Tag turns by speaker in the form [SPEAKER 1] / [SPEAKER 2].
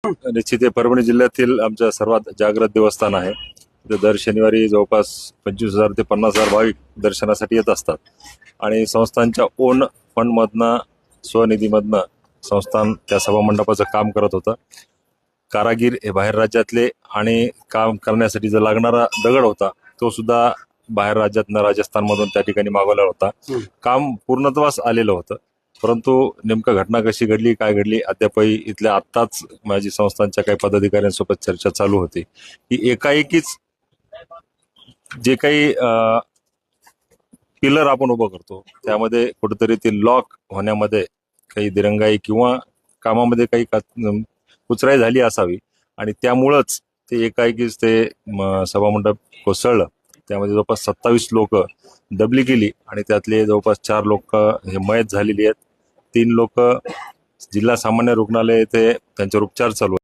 [SPEAKER 1] निश्चित हे परभणी जिल्ह्यातील आमच्या सर्वात जागृत देवस्थान आहे. इथे दर शनिवारी जवळपास 25,000 ते 50,000 भाविक दर्शनासाठी येत असतात आणि संस्थांच्या ओन फंडमधनं स्वनिधीमधनं संस्थान त्या सभामंडपाचं काम करत होतं. कारागीर हे बाहेर राज्यातले आणि काम करण्यासाठी जो लागणारा दगड होता तो सुद्धा बाहेर राज्यातनं राजस्थानमधून त्या ठिकाणी मागवला होता. काम पूर्णत्वास आलेलं होतं, परंतु नेमकं घटना कशी घडली काय घडली अद्यापही इथल्या आत्ताच माझी संस्थांच्या काही पदाधिकाऱ्यांसोबत चर्चा चालू होती की एकाएकीच जे काही पिलर आपण उभं करतो त्यामध्ये कुठेतरी ते लॉक होण्यामध्ये काही दिरंगाई किंवा कामामध्ये काही कुचराई झाली असावी आणि त्यामुळंच ते एकाएकीच ते सभामंडप कोसळलं. त्यामध्ये जवळपास 27 लोक दबली गेली आणि त्यातले जवळपास 4 लोक हे मयत झालेली आहेत. 3 लोक जिल्हा सामान्य रुग्णालय येथे त्यांच्यावर उपचार चालू आहेत.